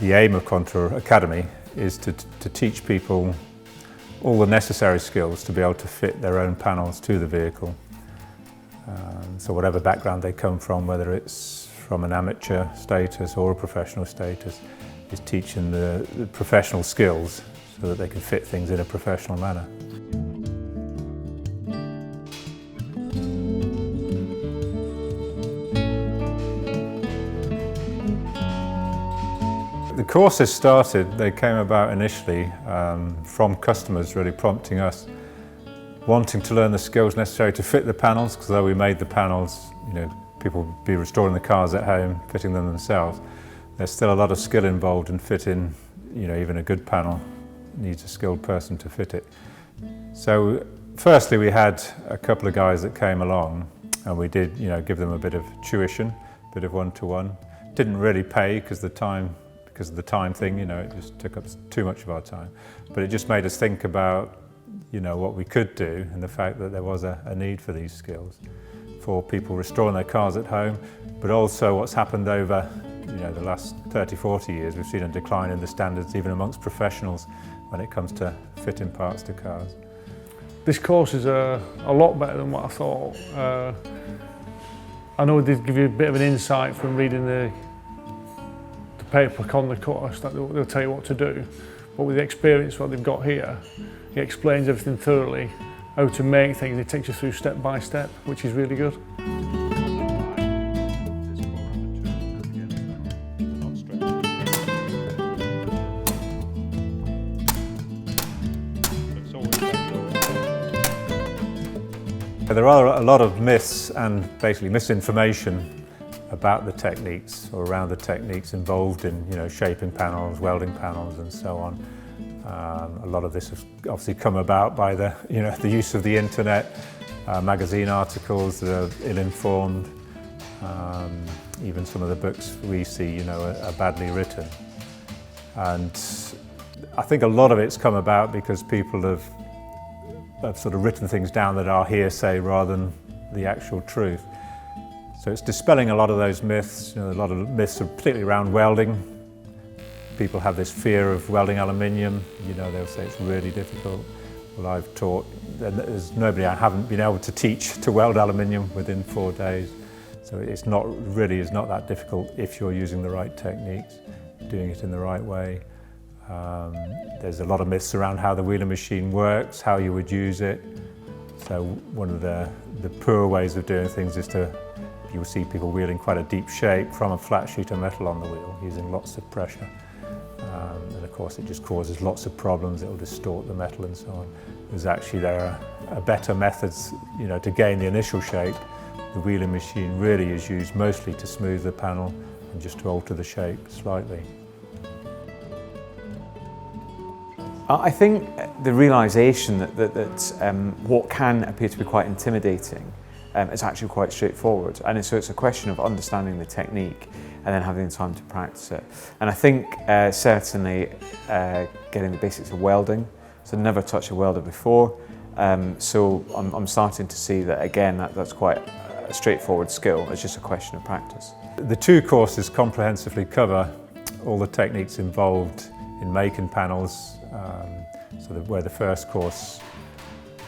The aim of Contour Academy is to teach people all the necessary skills to be able to fit their own panels to the vehicle. So whatever background they come from, whether it's from an amateur status or a professional status, is teaching the professional skills so that they can fit things in a professional manner. The courses started, they came about initially from customers really prompting us, wanting to learn the skills necessary to fit the panels, because though we made the panels, people would be restoring the cars at home, fitting them themselves. There's still a lot of skill involved in fitting, even a good panel needs a skilled person to fit it. So firstly we had a couple of guys that came along and we did, give them a bit of tuition, a bit of one-to-one. Didn't really pay because of the time thing, it just took up too much of our time. But it just made us think about, what we could do and the fact that there was a need for these skills for people restoring their cars at home, but also what's happened over, the last 30, 40 years. We've seen a decline in the standards even amongst professionals when it comes to fitting parts to cars. This course is a lot better than what I thought. I know it did give you a bit of an insight from reading the paperwork on the course that they'll tell you what to do, but with the experience what they've got here, he explains everything thoroughly, how to make things. It takes you through step by step, which is really good. There are a lot of myths and basically misinformation about the techniques or around the techniques involved in shaping panels, welding panels and so on. A lot of this has obviously come about by the use of the internet, magazine articles that are ill-informed, even some of the books we see are badly written. And I think a lot of it's come about because people have sort of written things down that are hearsay rather than the actual truth. So it's dispelling a lot of those myths. A lot of myths are particularly around welding. People have this fear of welding aluminium. They'll say it's really difficult. Well, I've taught, there's nobody I haven't been able to teach to weld aluminium within 4 days. So it's not that difficult if you're using the right techniques, doing it in the right way. There's a lot of myths around how the wheeling machine works, how you would use it. So one of the poor ways of doing things is you'll see people wheeling quite a deep shape from a flat sheet of metal on the wheel, using lots of pressure. And of course it just causes lots of problems, it will distort the metal and so on. There are better methods to gain the initial shape. The wheeling machine really is used mostly to smooth the panel and just to alter the shape slightly. I think the realisation that what can appear to be quite intimidating is actually quite straightforward, and so it's a question of understanding the technique and then having the time to practice it. And I think certainly getting the basics of welding, so never touched a welder before, so I'm starting to see that again that's quite a straightforward skill. It's just a question of practice. The two courses comprehensively cover all the techniques involved in making panels. Where the first course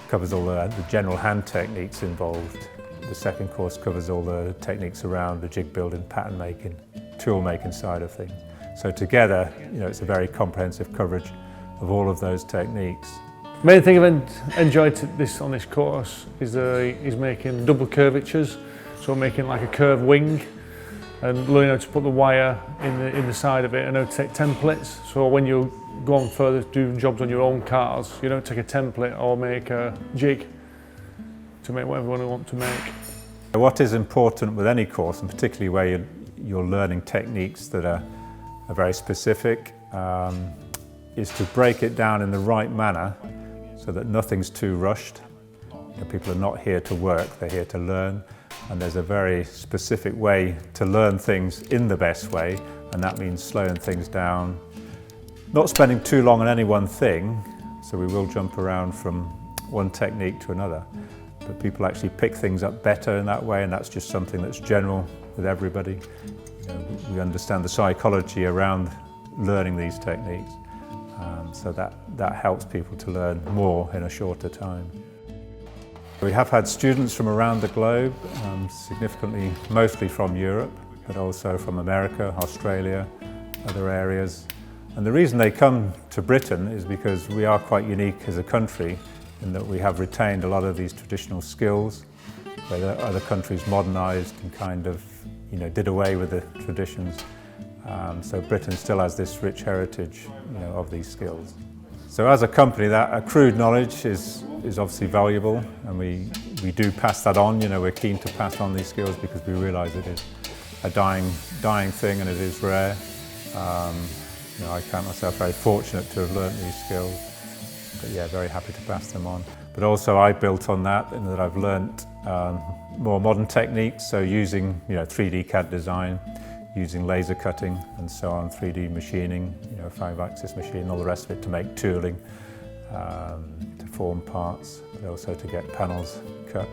covers all the general hand techniques involved, the second course covers all the techniques around the jig building, pattern making, tool making side of things. So together, it's a very comprehensive coverage of all of those techniques. The main thing I've enjoyed on this course is making double curvatures, so making like a curved wing, and learning how to put the wire in the side of it and how to take templates. So when you go on further doing jobs on your own cars, you don't take a template or make a jig to make whatever you want to make. What is important with any course, and particularly where you're learning techniques that are very specific, is to break it down in the right manner so that nothing's too rushed. People are not here to work, they're here to learn. And there's a very specific way to learn things in the best way, and that means slowing things down, not spending too long on any one thing, so we will jump around from one technique to another, but people actually pick things up better in that way, and that's just something that's general with everybody. We understand the psychology around learning these techniques. So that helps people to learn more in a shorter time. We have had students from around the globe, significantly mostly from Europe, but also from America, Australia, other areas. And the reason they come to Britain is because we are quite unique as a country in that we have retained a lot of these traditional skills, where other countries modernised and kind of, did away with the traditions. So Britain still has this rich heritage, of these skills. So as a company, that accrued knowledge is obviously valuable, and we do pass that on. We're keen to pass on these skills because we realise it is a dying thing and it is rare. I count myself very fortunate to have learnt these skills, but yeah, very happy to pass them on. But also I built on that in that I've learnt more modern techniques, so using 3D CAD design, using laser cutting and so on, 3D machining, 5-axis machine, all the rest of it to make tooling, to form parts, but also to get panels cut.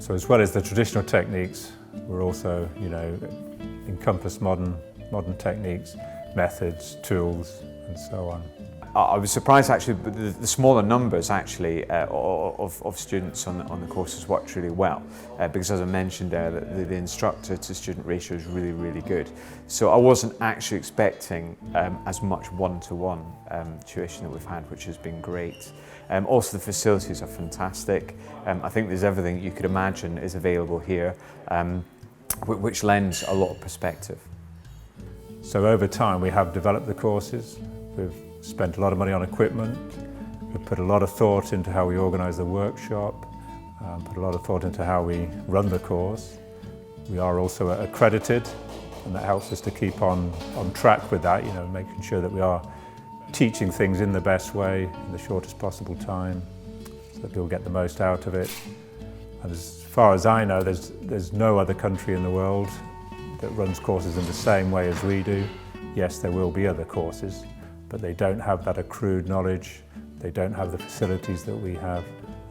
So as well as the traditional techniques, we're also, encompass modern techniques, methods, tools, and so on. I was surprised actually, but the smaller numbers actually of students on the courses worked really well, because as I mentioned there, the instructor to student ratio is really, really good. So I wasn't actually expecting as much one-to-one tuition that we've had, which has been great. Also the facilities are fantastic. I think there's everything you could imagine is available here, which lends a lot of perspective. So over time we have developed the courses. We've spent a lot of money on equipment. We've put a lot of thought into how we organise the workshop, put a lot of thought into how we run the course. We are also accredited, and that helps us to keep on track with that, making sure that we are teaching things in the best way, in the shortest possible time, so that people get the most out of it. And as far as I know, there's no other country in the world that runs courses in the same way as we do. Yes, there will be other courses, but they don't have that accrued knowledge, they don't have the facilities that we have,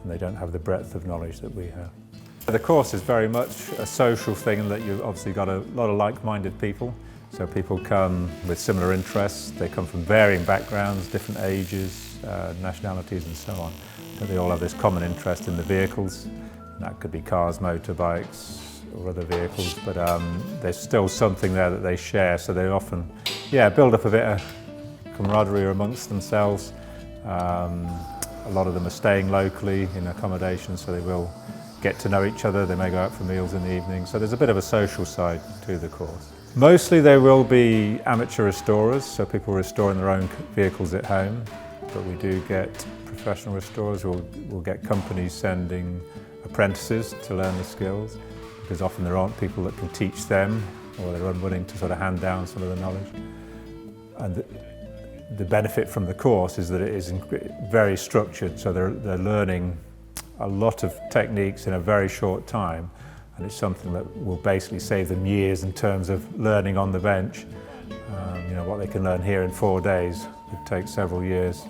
and they don't have the breadth of knowledge that we have. The course is very much a social thing in that you've obviously got a lot of like-minded people. So people come with similar interests, they come from varying backgrounds, different ages, nationalities and so on. But they all have this common interest in the vehicles, and that could be cars, motorbikes, or other vehicles, but there's still something there that they share, so they often build up a bit of camaraderie amongst themselves. A lot of them are staying locally in accommodation, so they will get to know each other. They may go out for meals in the evening, so there's a bit of a social side to the course. Mostly there will be amateur restorers, so people restoring their own vehicles at home, but we do get professional restorers. We'll get companies sending apprentices to learn the skills, because often there aren't people that can teach them, or they're unwilling to sort of hand down some of the knowledge. And the benefit from the course is that it is very structured, so they're learning a lot of techniques in a very short time, and it's something that will basically save them years in terms of learning on the bench. What they can learn here in 4 days would take several years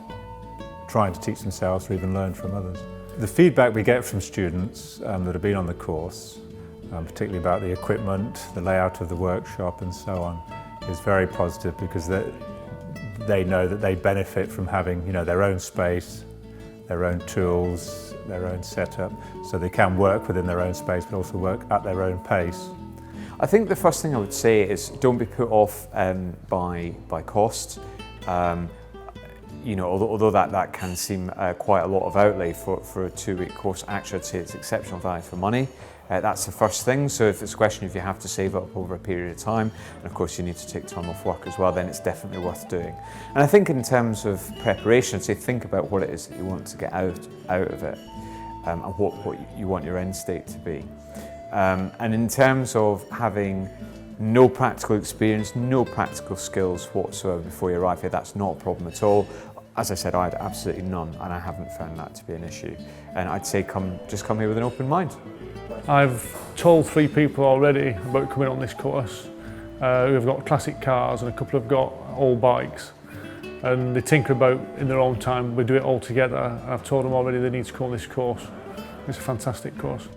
trying to teach themselves or even learn from others. The feedback we get from students that have been on the course, particularly about the equipment, the layout of the workshop and so on, is very positive, because they know that they benefit from having their own space, their own tools, their own setup, so they can work within their own space but also work at their own pace. I think the first thing I would say is don't be put off by cost. Although that can seem quite a lot of outlay for a 2-week course, actually I'd say it's exceptional value for money. That's the first thing. So if it's a question if you have to save up over a period of time, and of course you need to take time off work as well, then it's definitely worth doing. And I think in terms of preparation, say think about what it is that you want to get out of it, and what you want your end state to be. And in terms of having no practical experience, no practical skills whatsoever before you arrive here, that's not a problem at all. As I said, I had absolutely none, and I haven't found that to be an issue. And I'd say just come here with an open mind. I've told 3 people already about coming on this course who have got classic cars, and a couple have got old bikes, and they tinker about in their own time. We do it all together, and I've told them already they need to come on this course. It's a fantastic course.